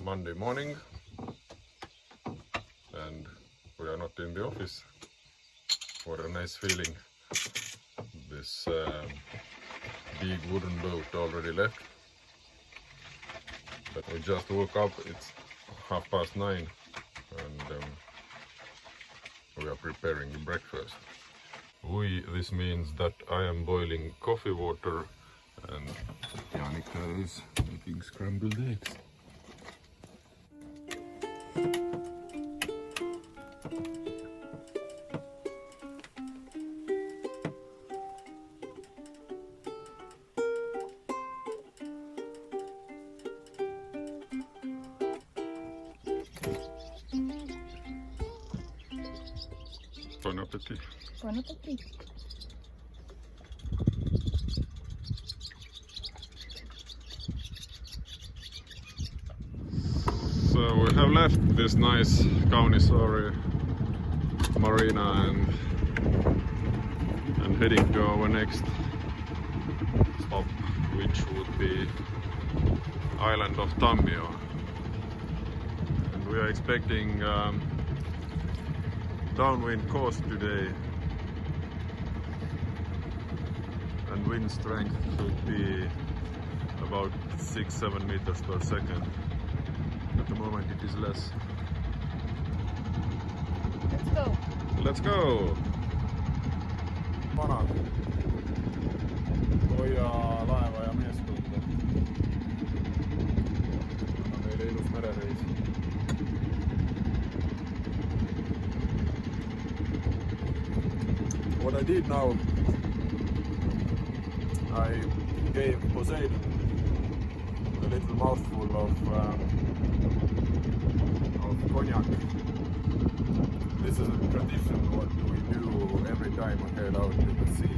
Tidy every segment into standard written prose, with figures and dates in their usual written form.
Monday morning and we are not in the office. What a nice feeling. This big wooden boat already left. But we just woke up, it's 9:30 and we are preparing breakfast. This means that I am boiling coffee water and Janika is making scrambled eggs. Bon appetit. Bon appetit. So we have left this nice Kaunissaari marina and heading to our next stop, which would be island of Tammio. And we are expecting downwind coast today, and wind strength should be about 6-7 meters per second. At the moment it is less. Let's go. Let's go! Vanat hoiaa laeva ja mieskunta. Anna meille ilus merereisi. What I did now, I gave Poseidon a little mouthful of cognac. This is a tradition what we do every time we head out to the sea.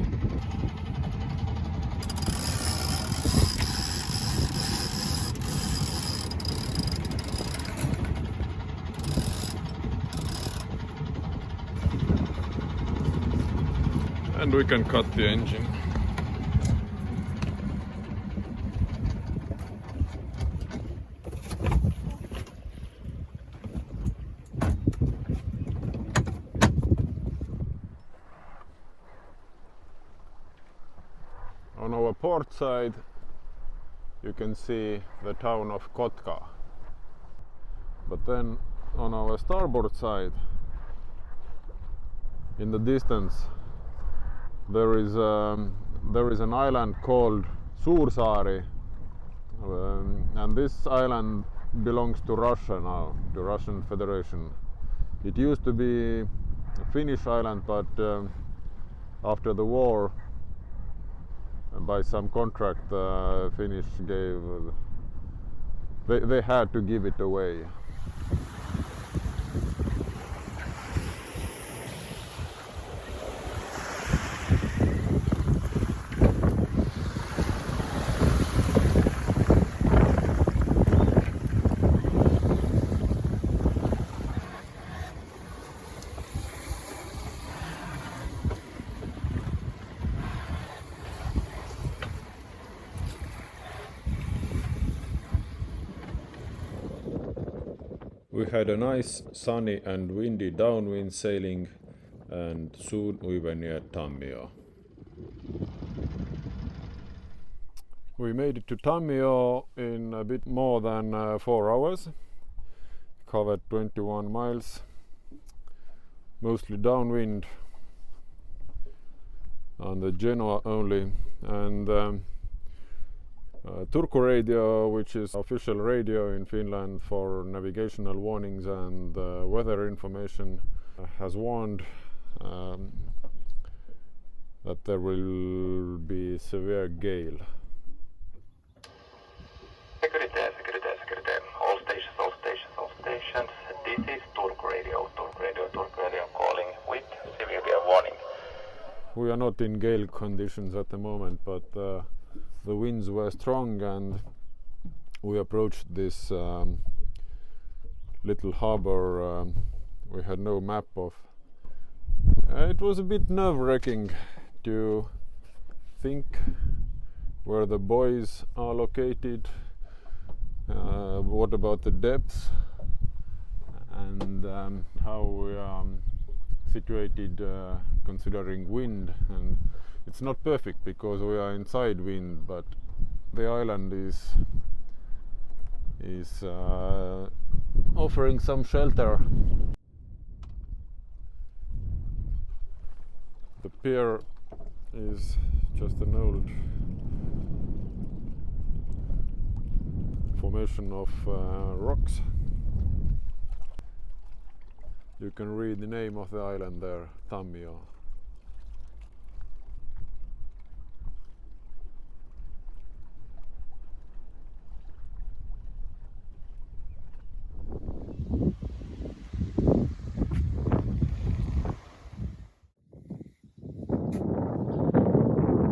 And we can cut the engine. On our port side you can see the town of Kotka, but then on our starboard side in the distance there is an island called Ulko-Tammio, and this island belongs to Russia now, the Russian Federation. It used to be a Finnish island, but after the war, by some contract, Finnish they had to give it away. We had a nice sunny and windy downwind sailing, and soon we were near Tammio. We made it to Tammio in a bit more than 4 hours, covered 21 miles, mostly downwind on the Genoa only, and Turku radio, which is official radio in Finland for navigational warnings and weather information, has warned that there will be severe gale. Security. All stations. This is Turku radio calling with severe warning. We are not in gale conditions at the moment, but the winds were strong and we approached this little harbor we had no map of. It was a bit nerve-wracking to think where the boys are located, what about the depths and how we are situated considering wind. And it's not perfect because we are inside wind, but the island is offering some shelter. The pier is just an old formation of rocks. You can read the name of the island there, Tammio.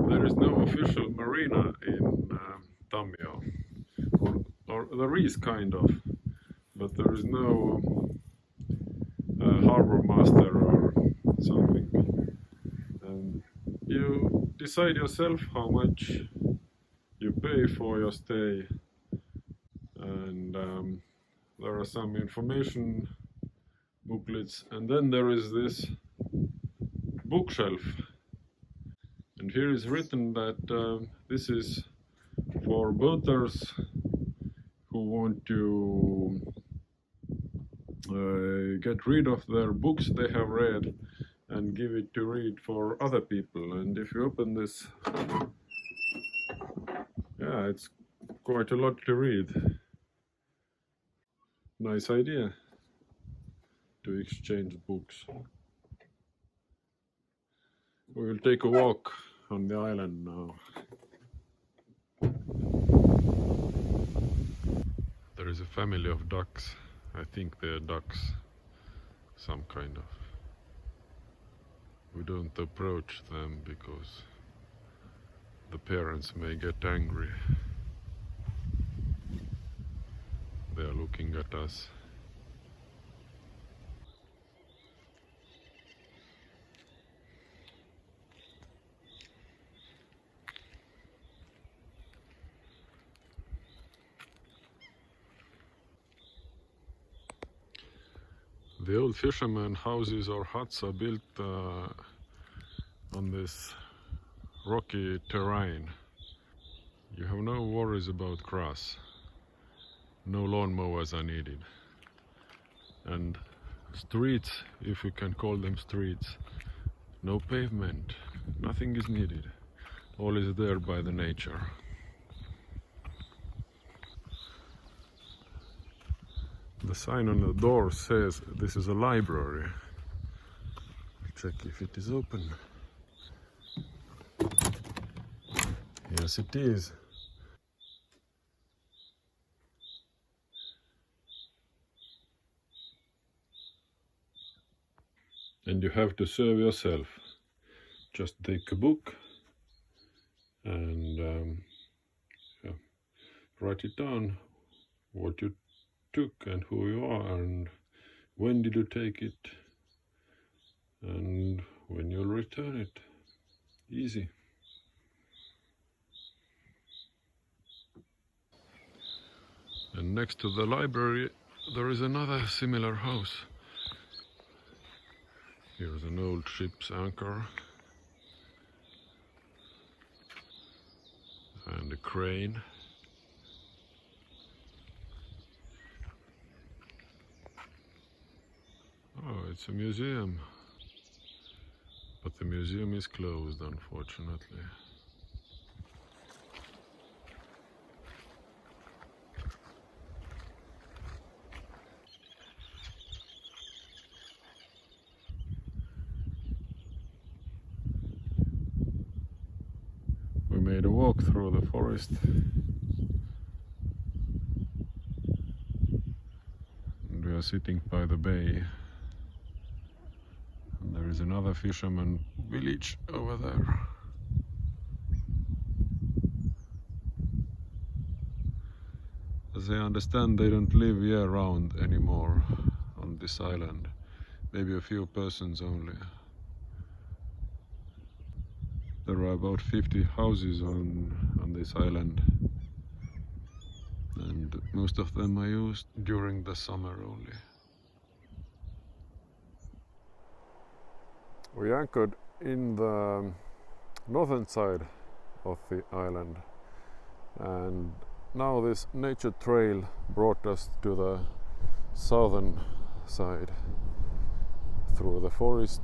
There is no official marina in Tammio, or there is kind of, but there is no harbor master or something. And you decide yourself how much you pay for your stay, and there are some information booklets, and then there is this bookshelf, and here is written that this is for boaters who want to get rid of their books they have read and give it to read for other people. And if you open this, yeah, it's quite a lot to read. Nice idea to exchange books. We will take a walk on the island now. There is a family of ducks. I think they're ducks, some kind of. We don't approach them because the parents may get angry. They are looking at us. The old fishermen houses or huts are built on this rocky terrain. You have no worries about grass. No lawnmowers are needed. And streets, if you can call them streets, no pavement, nothing is needed. All is there by the nature. The sign on the door says this is a library. Check if it is open. Yes, it is. And you have to serve yourself. Just take a book and yeah, write it down, what you took and who you are and when did you take it and when you'll return it. Easy. And next to the library there is another similar house. Here's an old ship's anchor and a crane. Oh, it's a museum. But the museum is closed, unfortunately. We made a walk through the forest. And we are sitting by the bay. And there is another fisherman village over there. As I understand, they don't live year-round anymore on this island. Maybe a few persons only. There are about 50 houses on this island. and most of them are used during the summer only. We anchored in the northern side of the island, and now this nature trail brought us to the southern side through the forest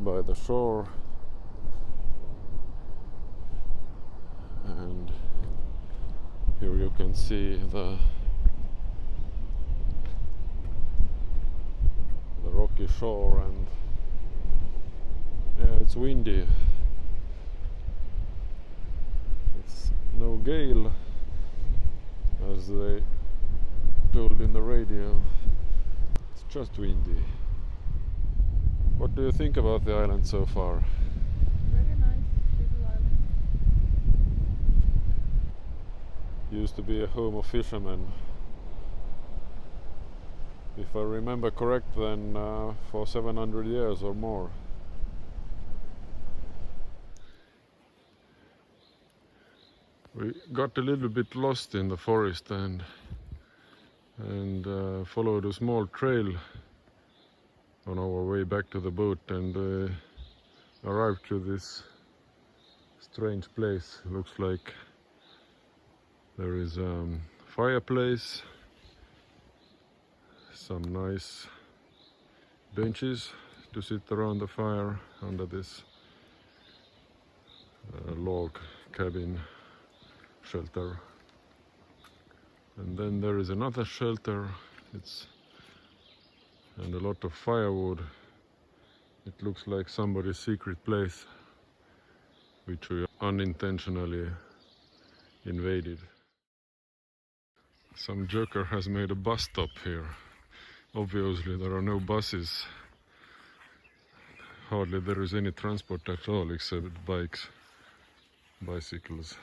by the shore, and here you can see the rocky shore, and yeah, it's windy. It's no gale, as they told in the radio. It's just windy. What do you think about the island so far? Very nice, little island. Used to be a home of fishermen. If I remember correct, then for 700 years or more. We got a little bit lost in the forest and followed a small trail on our way back to the boat, and arrived to this strange place. Looks like there is a fireplace, some nice benches to sit around the fire under this log cabin shelter, and then there is another shelter. And a lot of firewood. It looks like somebody's secret place, which we unintentionally invaded. Some joker has made a bus stop here. Obviously there are no buses. Hardly there is any transport at all except bikes, bicycles.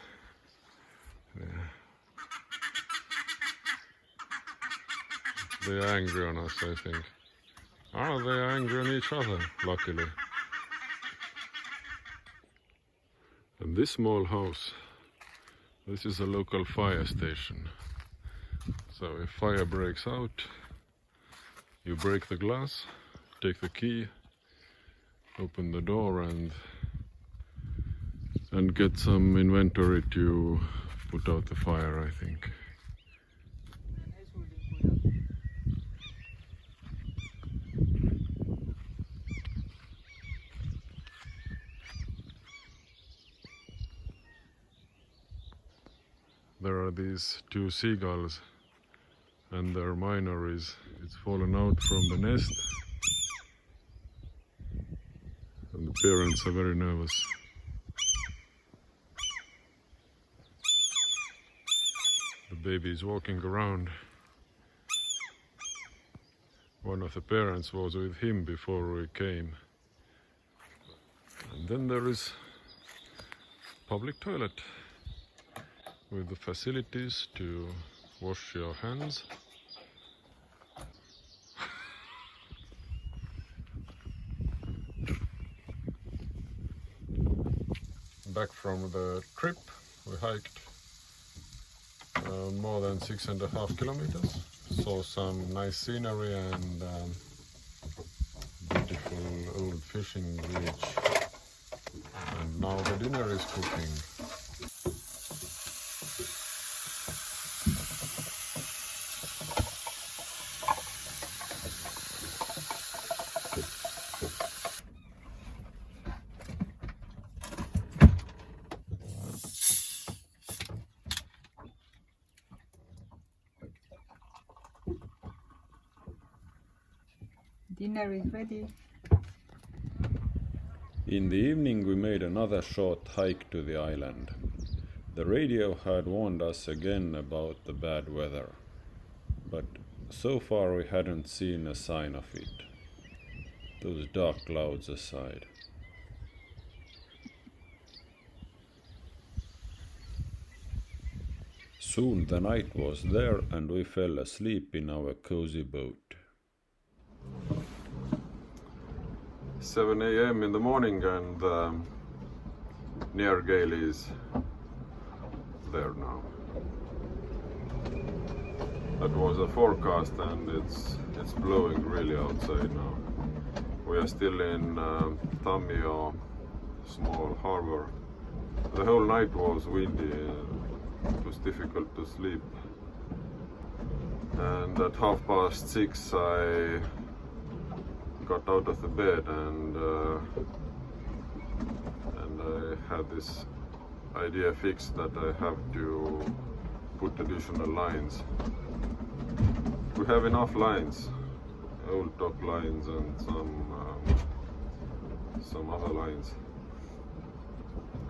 Yeah. They are angry on us, I think. Oh, they are angry on each other, luckily. And this small house, this is a local fire station. So if fire breaks out, you break the glass, take the key, open the door, and get some inventory to put out the fire, I think. There are these two seagulls, and their minor it's fallen out from the nest, and the parents are very nervous. The baby is walking around. One of the parents was with him before we came. And then there is public toilet with the facilities to wash your hands. Back from the trip, we hiked more than 6.5 kilometers. Saw some nice scenery and beautiful old fishing beach. And now the dinner is cooking. Dinner is ready. In the evening we made another short hike to the island. The radio had warned us again about the bad weather, but so far we hadn't seen a sign of it, those dark clouds aside. Soon the night was there and we fell asleep in our cozy boat. 7 a.m. in the morning, and the near gale is there now. That was a forecast, and it's blowing really outside now. We are still in Tammio small harbor. The whole night was windy. It was difficult to sleep. And at 6:30 I got out of the bed and I had this idea fixed that I have to put additional lines. We have enough lines, old dock lines and some other lines.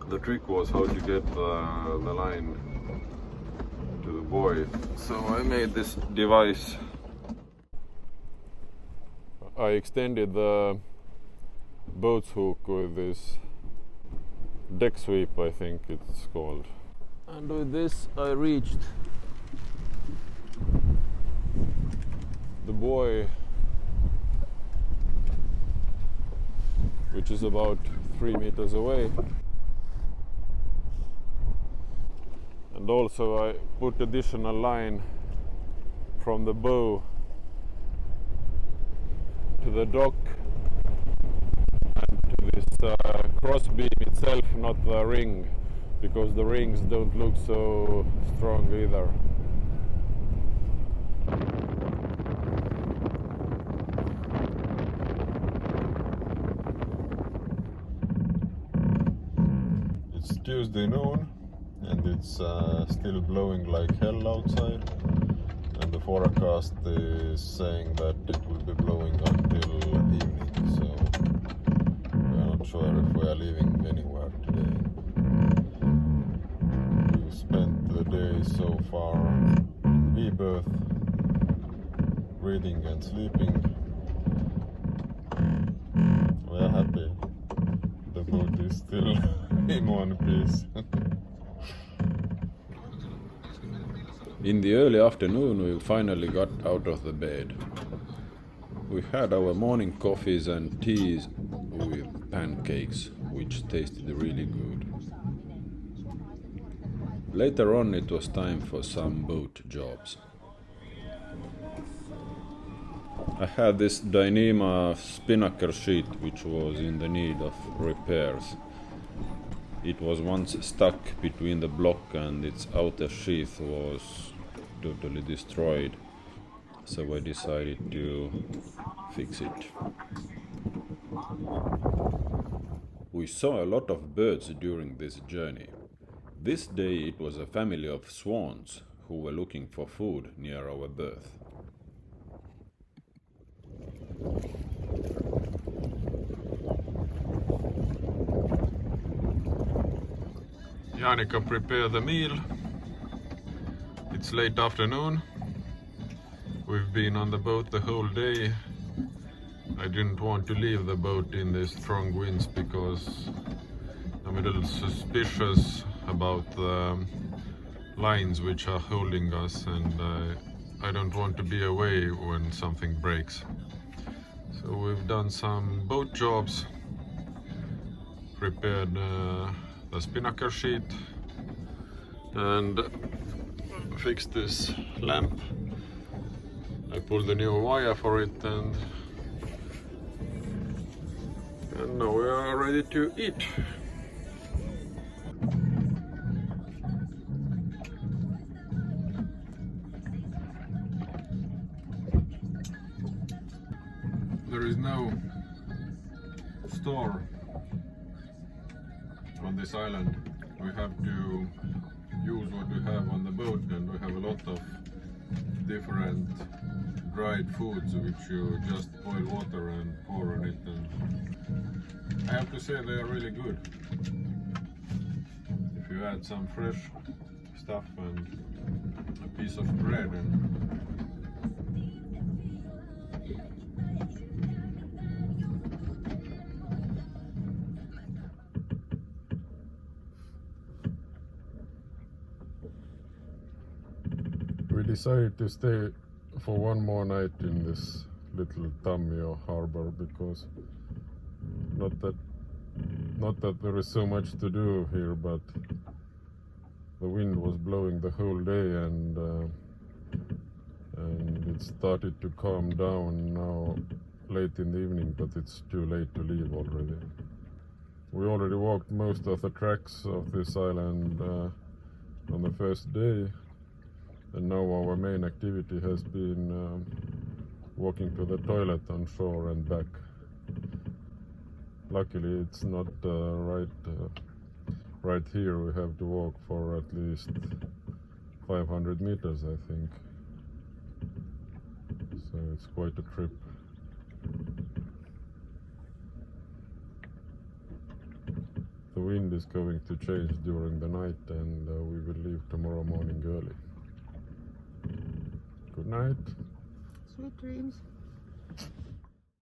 The trick was how to get the line to the buoy. So I made this device. I extended the boat's hook with this deck sweep, I think it's called. And with this I reached the buoy, which is about 3 meters away. And also I put additional line from the bow to the dock and to this cross beam itself, not the ring, because the rings don't look so strong either. It's Tuesday noon and it's still blowing like hell outside, and the forecast is saying that it will be blowing until evening, so we're not sure if we are leaving anywhere today. We've spent the day so far in rebirth, reading and sleeping. We're happy. The boat is still in one piece. In the early afternoon we finally got out of the bed. We had our morning coffees and teas with pancakes, which tasted really good. Later on it was time for some boat jobs. I had this Dyneema spinnaker sheet which was in the need of repairs. It was once stuck between the block and its outer sheath was totally destroyed, so I decided to fix it. We saw a lot of birds during this journey. This day it was a family of swans who were looking for food near our berth. Janika prepared the meal. It's late afternoon. We've been on the boat the whole day. I didn't want to leave the boat in these strong winds because I'm a little suspicious about the lines which are holding us, and I don't want to be away when something breaks. So we've done some boat jobs, prepared the spinnaker sheet and fixed this lamp. I pulled the new wire for it, and now we are ready to eat. There is no store on this island. We have to use what we have on the boat, and we have a lot of different dried foods which you just boil water and pour on it, and I have to say they are really good. If you add some fresh stuff and a piece of bread and we decided to stay for one more night in this little Tammio harbor because not that there is so much to do here, but the wind was blowing the whole day, and it started to calm down now late in the evening, but it's too late to leave already. We already walked most of the tracks of this island on the first day, and now our main activity has been walking to the toilet on shore and back. Luckily it's not right here. We have to walk for at least 500 meters, I think. So it's quite a trip. The wind is going to change during the night, and we will leave tomorrow morning early. Good night. Sweet dreams.